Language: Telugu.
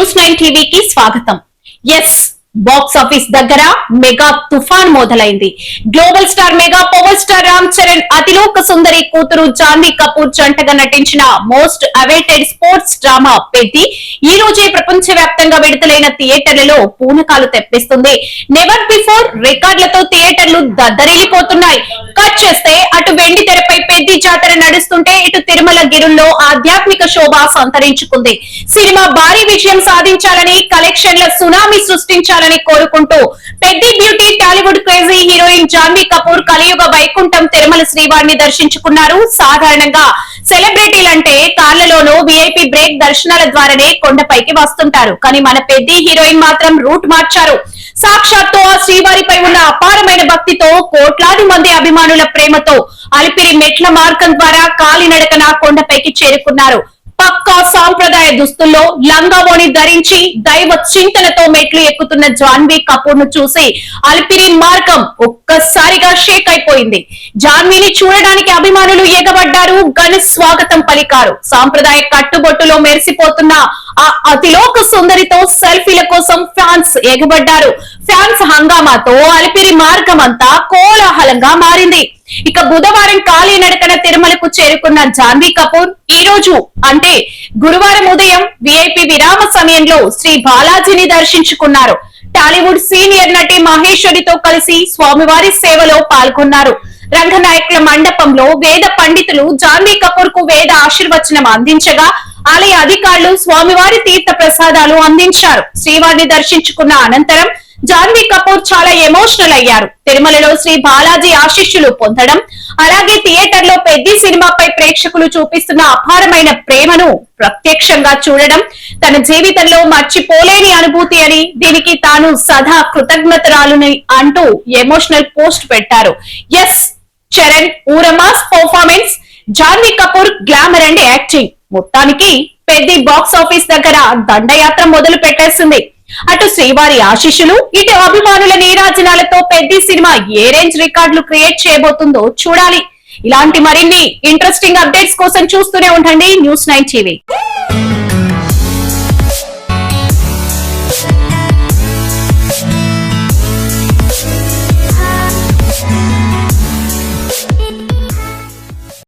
న్యూస్ 9 టీవీకి స్వాగతం. ఎస్, బాక్స్ ఆఫీస్ దగ్గర మెగా తుఫాన్ మొదలైంది. Global star mega power star Ram Charan అతిలోక సుందరి కూతురు జాన్వీ కపూర్ జంటగా నటించిన most awaited sports drama Peddi ఈ రోజే ప్రపంచ వ్యాప్తంగా విడుదలైన థియేటర్లలో పూనకాలు తెప్పిస్తుంది. నెవర్ బిఫోర్ రికార్డులతో థియేటర్లు దద్దరిల్లిపోతున్నాయి. కట్ చేస్తే అటు వెండి తెరపై పెద్ది జాతర నడుస్తుంటే ఇటు తిరుమల గిరుల్లో ఆధ్యాత్మిక శోభ సంతరించుకుంది. సినిమా భారీ విజయం సాధించాలని, కలెక్షన్ల సునామీ సృష్టించాలని కోరుకుంటూ Peddi beauty Tollywood crazy heroine Janhvi Kapoor కలియుగ వైకుంఠం తిరుమల శ్రీవారిని దర్శించుకున్నారు. సాధారణంగా సెలబ్రిటీలంటే కార్లలోనూ విఐపి బ్రేక్ దర్శనాల ద్వారానే కొండపైకి వస్తుంటారు. కానీ మన పెద్ది హీరోయిన్ మాత్రం రూట్ మార్చారు. సాక్షాత్తు ఆ శ్రీవారిపై ఉన్న అపారమైన భక్తితో, కోట్లాది మంది అభిమానుల ప్రేమతో అలిపిరి మెట్ల మార్గం ద్వారా కాలినడకన కొండపైకి చేరుకున్నారు. పక్కా సాంప్రదాయ దుస్తుల్లో లంగావోని ధరించి దైవ చింతనతో మెట్లు ఎక్కుతున్న జాన్వీ కపూర్ ను చూసి అలిపిరి మార్గం ఒక్కసారిగా షేక్ అయిపోయింది. జాన్వీని చూడడానికి అభిమానులు ఎగబడ్డారు, ఘన స్వాగతం పలికారు. సాంప్రదాయ కట్టుబొట్టులో మెరిసిపోతున్న ఆ అతిలోక సుందరితో సెల్ఫీల కోసం ఫ్యాన్స్ ఎగబడ్డారు. ఫ్యాన్స్ హంగామాతో అలిపిరి మార్గం అంతా కోలాహలంగా మారింది. ఇక బుధవారం కాలినడకన తిరుమలకు చేరుకున్న జాన్వీ కపూర్ ఈ రోజు అంటే గురువారం ఉదయం విఐపి విరామ సమయంలో శ్రీ బాలాజీని దర్శించుకున్నారు. టాలీవుడ్ సీనియర్ నటి మహేశ్వరితో కలిసి స్వామివారి సేవలో పాల్గొన్నారు. రంగనాయకుల మండపంలో వేద పండితులు జాన్వీ కపూర్ కు వేద ఆశీర్వచనం అందించగా ఆలయ అధికారులు స్వామివారి తీర్థ ప్రసాదాలు అందించారు. శ్రీవారిని దర్శించుకున్న అనంతరం జాన్వీ కపూర్ చాలా ఎమోషనల్ అయ్యారు. తిరుమలలో శ్రీ బాలాజీ ఆశీస్సులు పొందడం, అలాగే థియేటర్ లో పెద్ది సినిమాపై ప్రేక్షకులు చూపిస్తున్న అపారమైన ప్రేమను ప్రత్యక్షంగా చూడడం తన జీవితంలో మర్చిపోలేని అనుభూతి అని, దీనికి తాను సదా కృతజ్ఞతరాలుని అంటూ ఎమోషనల్ పోస్ట్ పెట్టారు. ఎస్, చరణ్ ఊరమాస్ performance, Janhvi Kapoor glamour and acting, మొత్తానికి పెద్ది బాక్స్ ఆఫీస్ దగ్గర దండయాత్ర మొదలు పెట్టేసింది. అటు శ్రీవారి ఆశీస్సులు, ఇటు అభిమానుల నీరాజనాలతో పెద్ది సినిమా ఏ రేంజ్ రికార్డులు క్రియేట్ చేయబోతుందో చూడాలి. ఇలాంటి మరిన్ని ఇంట్రెస్టింగ్ అప్డేట్స్ కోసం చూస్తూనే ఉండండి న్యూస్ 9 టీవీ.